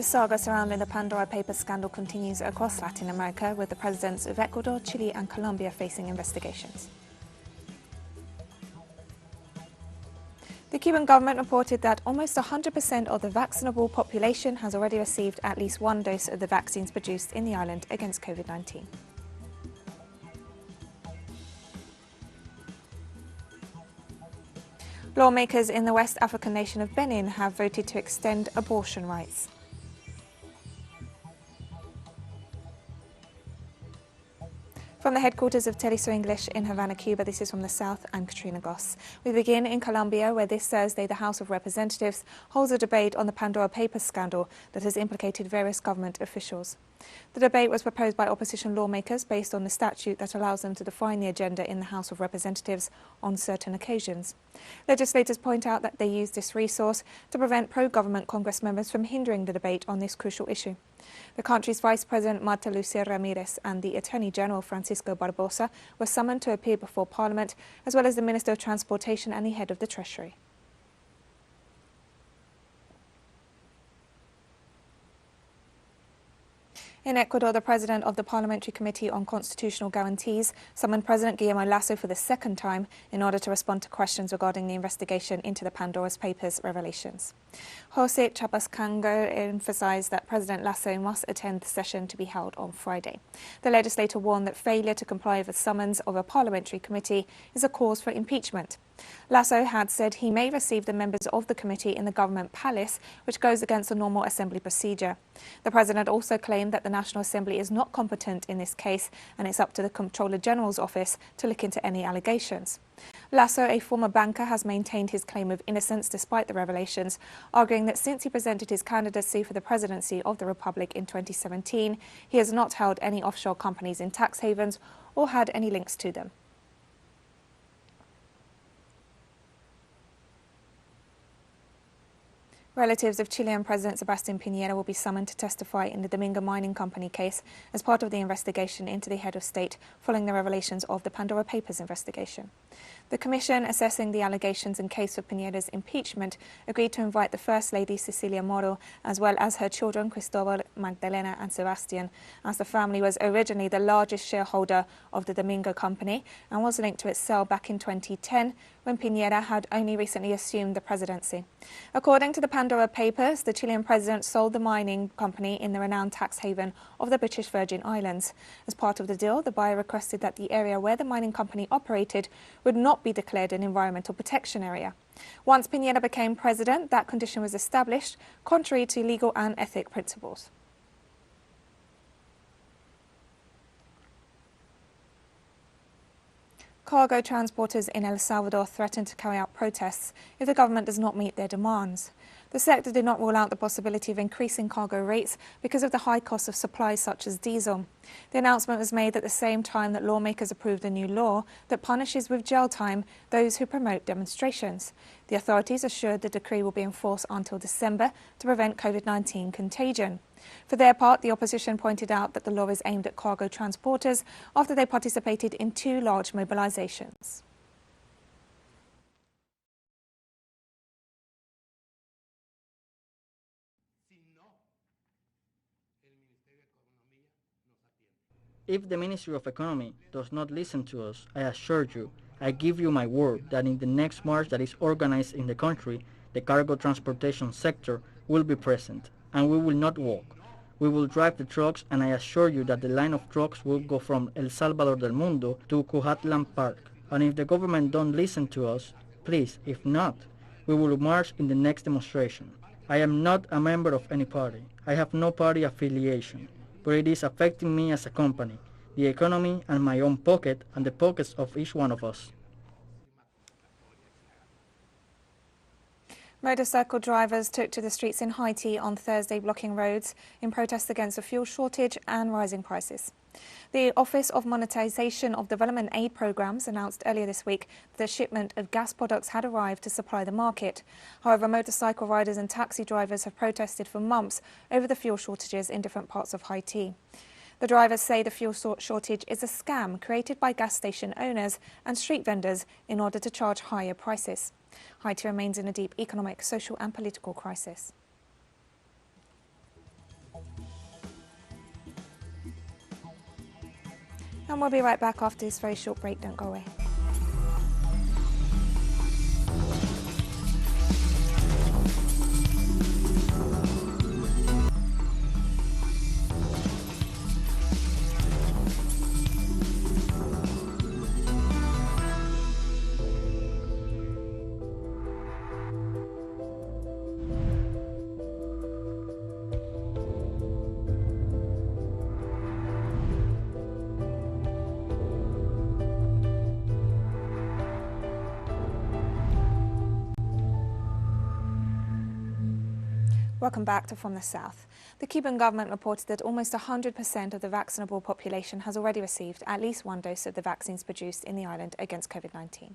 The saga surrounding the Pandora Papers scandal continues across Latin America, with the presidents of Ecuador, Chile and Colombia facing investigations. The Cuban government reported that almost 100% of the vaccinable population has already received at least one dose of the vaccines produced in the island against COVID-19. Lawmakers in the West African nation of Bennin have voted to extend abortion rights. From the headquarters of teleSUR English in Havana, Cuba, this is From the South, I'm Katrina Goss. We begin in Colombia, where this Thursday the House of Representatives holds a debate on the Pandora Papers scandal that has implicated various government officials. The debate was proposed by opposition lawmakers based on the statute that allows them to define the agenda in the House of Representatives on certain occasions. Legislators point out that they use this resource to prevent pro-government Congress members from hindering the debate on this crucial issue. The country's Vice President Marta Lucía Ramírez and the Attorney General Francisco Barbosa were summoned to appear before Parliament, as well as the Minister of Transportation and the head of the Treasury. In Ecuador, the president of the Parliamentary Committee on Constitutional Guarantees summoned President Guillermo Lasso for the second time in order to respond to questions regarding the investigation into the Pandora Papers revelations. José Chapascango emphasized that President Lasso must attend the session to be held on Friday. The legislator warned that failure to comply with the summons of a parliamentary committee is a cause for impeachment. Lasso had said he may receive the members of the committee in the government palace, which goes against the normal assembly procedure. The president also claimed that the National Assembly is not competent in this case, and it's up to the Comptroller General's office to look into any allegations. Lasso, a former banker, has maintained his claim of innocence despite the revelations, arguing that since he presented his candidacy for the presidency of the Republic in 2017, he has not held any offshore companies in tax havens or had any links to them. Relatives of Chilean President Sebastián Piñera will be summoned to testify in the Domingo Mining Company case as part of the investigation into the head of state following the revelations of the Pandora Papers investigation. The commission assessing the allegations and case for Piñera's impeachment agreed to invite the First Lady Cecilia Moro as well as her children Cristóbal, Magdalena and Sebastián, as the family was originally the largest shareholder of the Domingo Company and was linked to its sale back in 2010 when Piñera had only recently assumed the presidency. According to the Pandora Papers, the Chilean president sold the mining company in the renowned tax haven of the British Virgin Islands. As part of the deal, the buyer requested that the area where the mining company operated would not be declared an environmental protection area. Once Piñera became president, that condition was established, contrary to legal and ethic principles. Cargo transporters in El Salvador threaten to carry out protests if the government does not meet their demands. The sector did not rule out the possibility of increasing cargo rates because of the high cost of supplies such as diesel. The announcement was made at the same time that lawmakers approved a new law that punishes with jail time those who promote demonstrations. The authorities assured the decree will be enforced until December to prevent COVID-19 contagion. For their part, the opposition pointed out that the law is aimed at cargo transporters after they participated in two large mobilizations. If the Ministry of Economy does not listen to us, I assure you, I give you my word that in the next march that is organized in the country, the cargo transportation sector will be present, and we will not walk. We will drive the trucks, and I assure you that the line of trucks will go from El Salvador del Mundo to Cujatlan Park. And if the government don't listen to us, please, if not, we will march in the next demonstration. I am not a member of any party. I have no party affiliation, but it is affecting me as a company, the economy, and my own pocket, and the pockets of each one of us. Motorcycle drivers took to the streets in Haiti on Thursday, blocking roads in protest against the fuel shortage and rising prices. The Office of Monetization of Development Aid Programs announced earlier this week that a shipment of gas products had arrived to supply the market. However, motorcycle riders and taxi drivers have protested for months over the fuel shortages in different parts of Haiti. The drivers say the fuel shortage is a scam created by gas station owners and street vendors in order to charge higher prices. Haiti remains in a deep economic, social and political crisis. And we'll be right back after this very short break. Don't go away. Welcome back to From the South. The Cuban government reported that almost 100% of the vaccinable population has already received at least one dose of the vaccines produced in the island against COVID-19.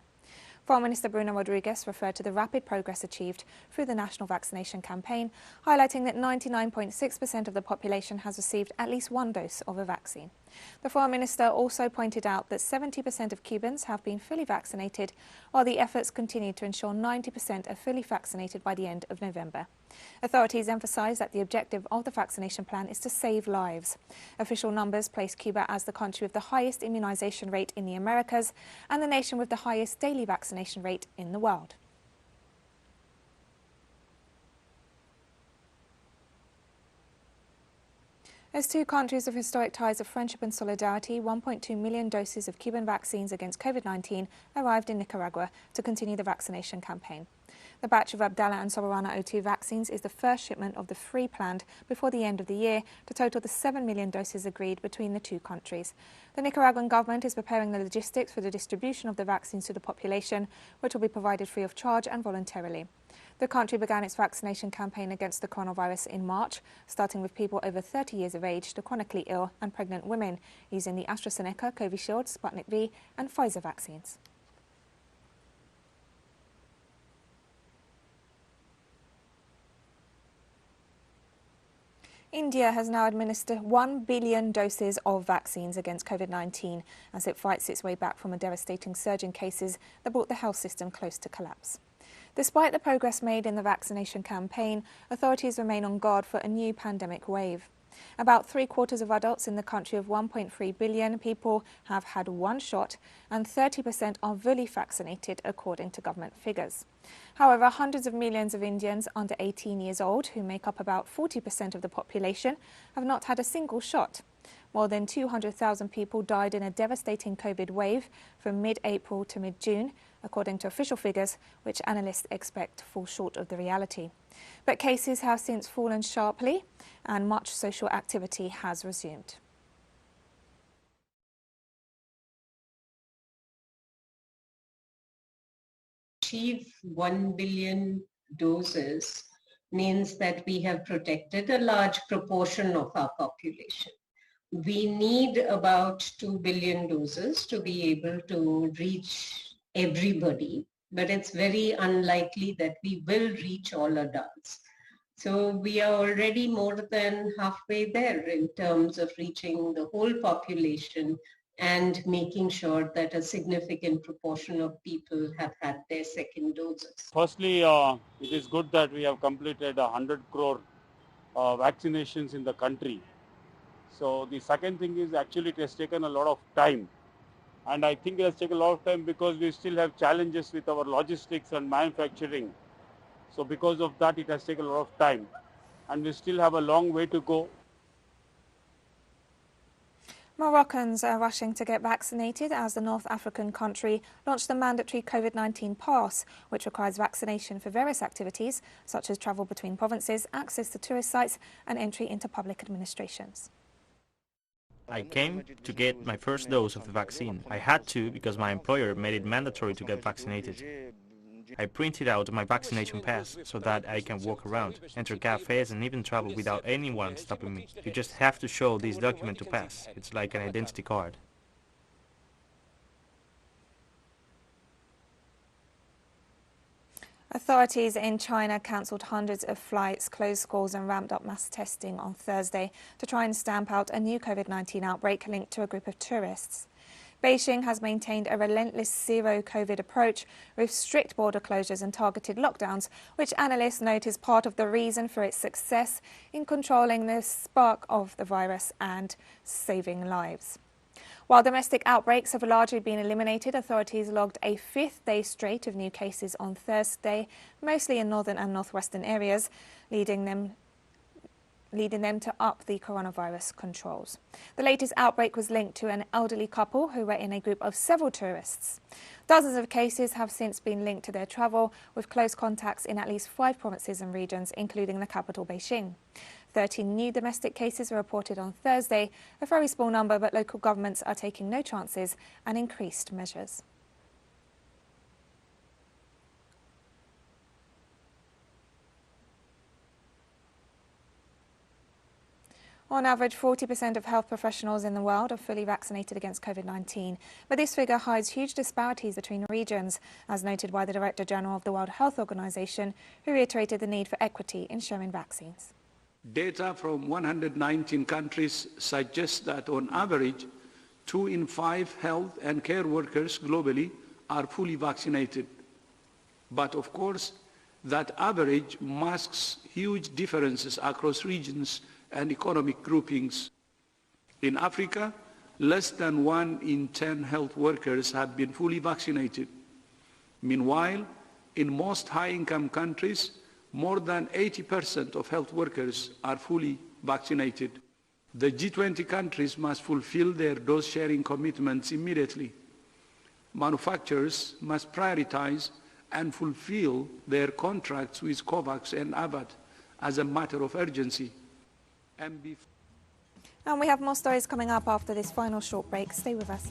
Foreign Minister Bruno Rodriguez referred to the rapid progress achieved through the national vaccination campaign, highlighting that 99.6% of the population has received at least one dose of a vaccine. The Foreign Minister also pointed out that 70% of Cubans have been fully vaccinated, while the efforts continue to ensure 90% are fully vaccinated by the end of November. Authorities emphasise that the objective of the vaccination plan is to save lives. Official numbers place Cuba as the country with the highest immunisation rate in the Americas and the nation with the highest daily vaccination rate in the world. As two countries with historic ties of friendship and solidarity, 1.2 million doses of Cuban vaccines against COVID-19 arrived in Nicaragua to continue the vaccination campaign. The batch of Abdala and Soberana O2 vaccines is the first shipment of the three planned before the end of the year to total the 7 million doses agreed between the two countries. The Nicaraguan government is preparing the logistics for the distribution of the vaccines to the population, which will be provided free of charge and voluntarily. The country began its vaccination campaign against the coronavirus in March, starting with people over 30 years of age to chronically ill and pregnant women, using the AstraZeneca, Covishield, Sputnik V and Pfizer vaccines. India has now administered 1 billion doses of vaccines against COVID-19 as it fights its way back from a devastating surge in cases that brought the health system close to collapse. Despite the progress made in the vaccination campaign, authorities remain on guard for a new pandemic wave. About 3/4 of adults in the country of 1.3 billion people have had one shot and 30% are fully vaccinated according to government figures. However, hundreds of millions of Indians under 18 years old, who make up about 40% of the population, have not had a single shot. More than 200,000 people died in a devastating COVID wave from mid-April to mid-June, according to official figures, which analysts expect fall short of the reality. But cases have since fallen sharply and much social activity has resumed. Achieve 1 billion doses means that we have protected a large proportion of our population. We need about 2 billion doses to be able to reach everybody, but it's very unlikely that we will reach all adults. So we are already more than halfway there in terms of reaching the whole population and making sure that a significant proportion of people have had their second doses. Firstly, it is good that we have completed 100 crore vaccinations in the country. So the second thing is actually it has taken a lot of time. And I think it has taken a lot of time because we still have challenges with our logistics and manufacturing. So because of that, it has taken a lot of time. And we still have a long way to go. Moroccans are rushing to get vaccinated as the North African country launched the mandatory COVID-19 pass, which requires vaccination for various activities, such as travel between provinces, access to tourist sites and entry into public administrations. I came to get my first dose of the vaccine. I had to because my employer made it mandatory to get vaccinated. I printed out my vaccination pass so that I can walk around, enter cafes and even travel without anyone stopping me. You just have to show this document to pass. It's like an identity card. Authorities in China cancelled hundreds of flights, closed schools and ramped up mass testing on Thursday to try and stamp out a new COVID-19 outbreak linked to a group of tourists. Beijing has maintained a relentless zero-COVID approach with strict border closures and targeted lockdowns, which analysts note is part of the reason for its success in controlling the spark of the virus and saving lives. While domestic outbreaks have largely been eliminated, authorities logged a fifth day straight of new cases on Thursday, mostly in northern and northwestern areas, leading them to up the coronavirus controls. The latest outbreak was linked to an elderly couple who were in a group of several tourists. Dozens of cases have since been linked to their travel, with close contacts in at least 5 provinces and regions, including the capital Beijing. 13 new domestic cases were reported on Thursday, a very small number, but local governments are taking no chances and increased measures. On average, 40% of health professionals in the world are fully vaccinated against COVID-19. But this figure hides huge disparities between regions, as noted by the Director General of the World Health Organization, who reiterated the need for equity in sharing vaccines. Data from 119 countries suggests that on average, 2 in 5 health and care workers globally are fully vaccinated. But of course, that average masks huge differences across regions and economic groupings. In Africa, less than 1 in 10 health workers have been fully vaccinated. Meanwhile, in most high-income countries, more than 80% of health workers are fully vaccinated. The G20 countries must fulfill their dose-sharing commitments immediately. Manufacturers must prioritize and fulfill their contracts with COVAX and AVAT as a matter of urgency. And we have more stories coming up after this final short break. Stay with us.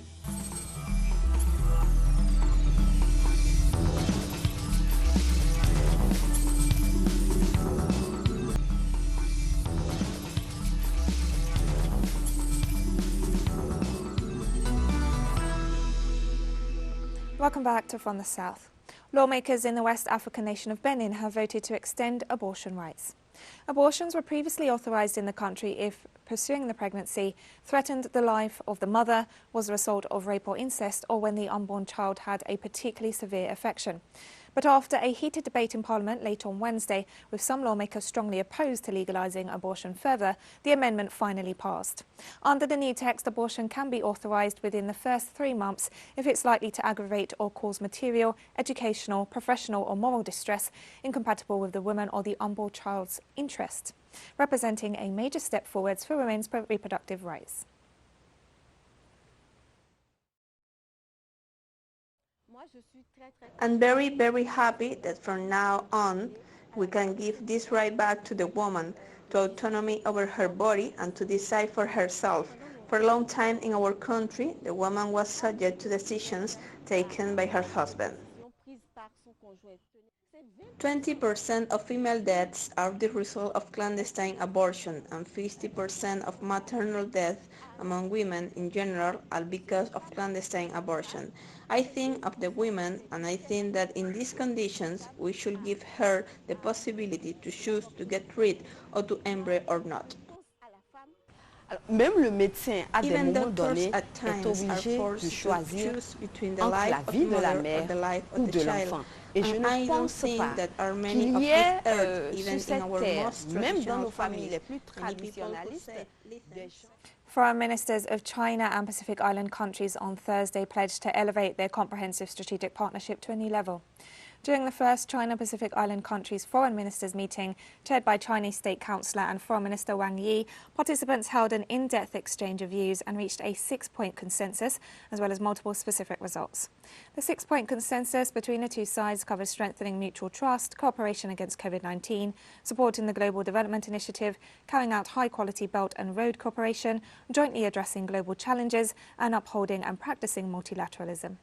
Welcome back to From the South. Lawmakers in the West African nation of Bennin have voted to extend abortion rights. Abortions were previously authorized in the country if pursuing the pregnancy threatened the life of the mother, was the result of rape or incest, or when the unborn child had a particularly severe affection. But after a heated debate in Parliament late on Wednesday, with some lawmakers strongly opposed to legalising abortion further, the amendment finally passed. Under the new text, abortion can be authorised within the first 3 months if it's likely to aggravate or cause material, educational, professional or moral distress incompatible with the woman or the unborn child's interest, representing a major step forwards for women's reproductive rights. I'm very, very happy that from now on we can give this right back to the woman, to autonomy over her body and to decide for herself. For a long time in our country, the woman was subject to decisions taken by her husband. 20% of female deaths are the result of clandestine abortion, and 50% of maternal deaths among women in general are because of clandestine abortion. I think of the women, and I think that in these conditions we should give her the possibility to choose to get rid or to embryo or not. Même le médecin, à des Even moments doctors donnés, at est times are obligé de forced to choisir choose between the entre life la of vie de la mother or mère the life ou of the de child. l'enfant. Et je And ne I don't pense think pas that are many qu'il of y this ait earth, sur even in cette our terre, most même dans traditional nos familles les families, plus many people who traditionnalistes, say, des Foreign ministers of China and Pacific Island countries on Thursday pledged to elevate their comprehensive strategic partnership to a new level. During the first China-Pacific Island countries foreign ministers meeting, chaired by Chinese State Councillor and Foreign Minister Wang Yi, participants held an in-depth exchange of views and reached a 6-point consensus, as well as multiple specific results. The 6-point consensus between the two sides covers strengthening mutual trust, cooperation against COVID-19, supporting the Global Development Initiative, carrying out high-quality belt and road cooperation, jointly addressing global challenges, and upholding and practicing multilateralism.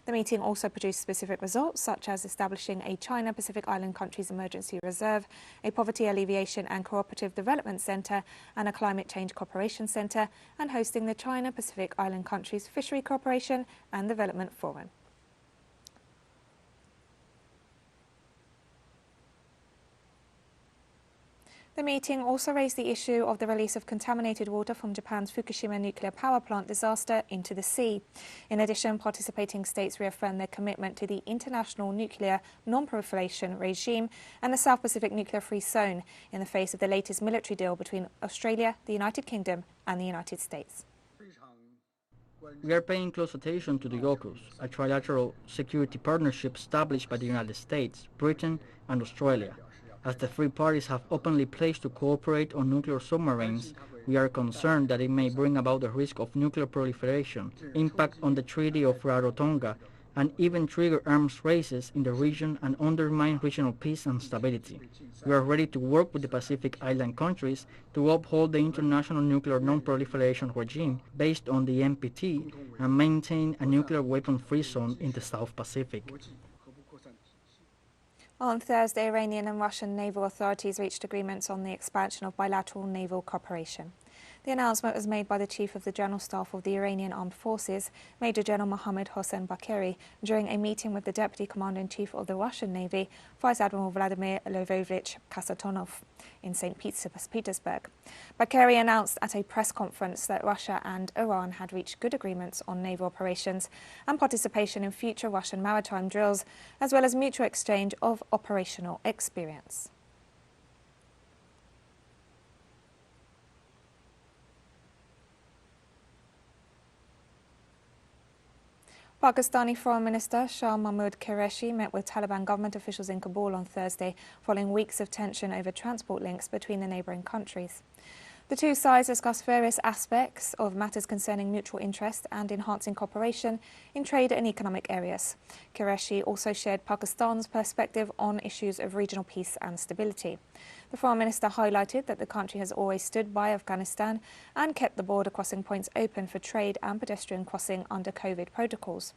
The meeting also produced specific results, such as establishing a China-Pacific Island Countries Emergency Reserve, a Poverty Alleviation and Cooperative Development Centre, and a Climate Change Cooperation Centre, and hosting the China-Pacific Island Countries Fishery Cooperation and Development Forum. The meeting also raised the issue of the release of contaminated water from Japan's Fukushima nuclear power plant disaster into the sea. In addition, participating states reaffirmed their commitment to the international nuclear non-proliferation regime and the South Pacific Nuclear Free Zone in the face of the latest military deal between Australia, the United Kingdom and the United States. We are paying close attention to the AUKUS, a trilateral security partnership established by the United States, Britain, and Australia. As the three parties have openly pledged to cooperate on nuclear submarines, we are concerned that it may bring about the risk of nuclear proliferation, impact on the Treaty of Rarotonga, and even trigger arms races in the region and undermine regional peace and stability. We are ready to work with the Pacific Island countries to uphold the international nuclear non-proliferation regime based on the NPT and maintain a nuclear weapon-free zone in the South Pacific. On Thursday, Iranian and Russian naval authorities reached agreements on the expansion of bilateral naval cooperation. The announcement was made by the Chief of the General Staff of the Iranian Armed Forces, Major General Mohammad Hossein Bagheri, during a meeting with the Deputy Commander-in-Chief of the Russian Navy, Vice Admiral Vladimir Lvovich Kasatonov, in St. Petersburg. Bagheri announced at a press conference that Russia and Iran had reached good agreements on naval operations and participation in future Russian maritime drills, as well as mutual exchange of operational experience. Pakistani Foreign Minister Shah Mahmood Qureshi met with Taliban government officials in Kabul on Thursday, following weeks of tension over transport links between the neighbouring countries. The two sides discussed various aspects of matters concerning mutual interest and enhancing cooperation in trade and economic areas. Qureshi also shared Pakistan's perspective on issues of regional peace and stability. The Foreign Minister highlighted that the country has always stood by Afghanistan and kept the border crossing points open for trade and pedestrian crossing under COVID protocols.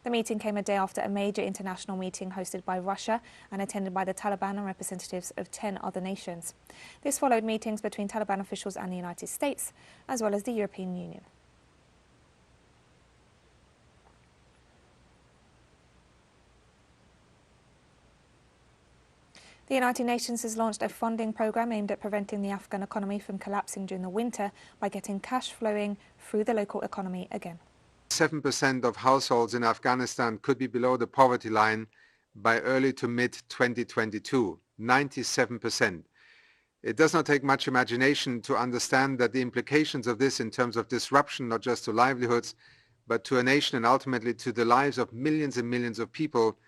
The meeting came a day after a major international meeting hosted by Russia and attended by the Taliban and representatives of 10 other nations. This followed meetings between Taliban officials and the United States, as well as the European Union. The United Nations has launched a funding program aimed at preventing the Afghan economy from collapsing during the winter by getting cash flowing through the local economy again. 7% of households in Afghanistan could be below the poverty line by early to mid-2022, 97%. It does not take much imagination to understand that the implications of this in terms of disruption, not just to livelihoods, but to a nation and ultimately to the lives of millions and millions of people,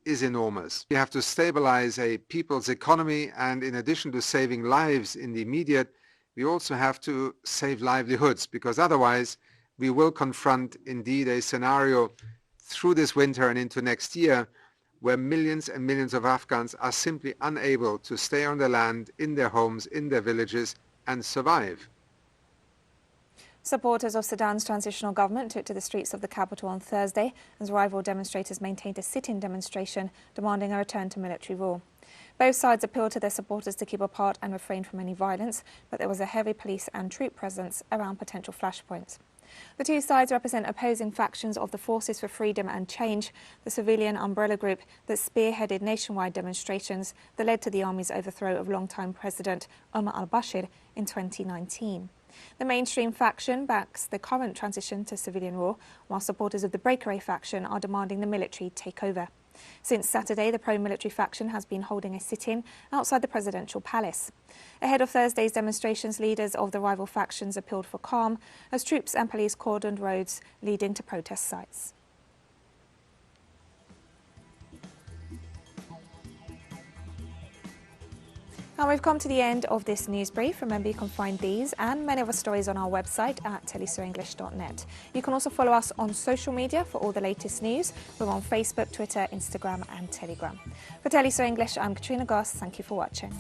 is enormous. We have to stabilize a people's economy, and in addition to saving lives in the immediate, we also have to save livelihoods, because otherwise we will confront indeed a scenario through this winter and into next year where millions and millions of Afghans are simply unable to stay on their land, in their homes, in their villages, and survive. Supporters of Sudan's transitional government took to the streets of the capital on Thursday as rival demonstrators maintained a sit-in demonstration demanding a return to military rule. Both sides appealed to their supporters to keep apart and refrain from any violence, but there was a heavy police and troop presence around potential flashpoints. The two sides represent opposing factions of the Forces for Freedom and Change, the civilian umbrella group that spearheaded nationwide demonstrations that led to the army's overthrow of longtime President Omar al-Bashir in 2019. The mainstream faction backs the current transition to civilian rule, while supporters of the breakaway faction are demanding the military take over. Since Saturday, the pro-military faction has been holding a sit-in outside the presidential palace. Ahead of Thursday's demonstrations, leaders of the rival factions appealed for calm as troops and police cordoned roads leading to protest sites. Now we've come to the end of this news brief. Remember, you can find these and many other stories on our website at telesurenglish.net. You can also follow us on social media for all the latest news. We're on Facebook, Twitter, Instagram and Telegram. For TeleSUR English, I'm Katrina Goss. Thank you for watching.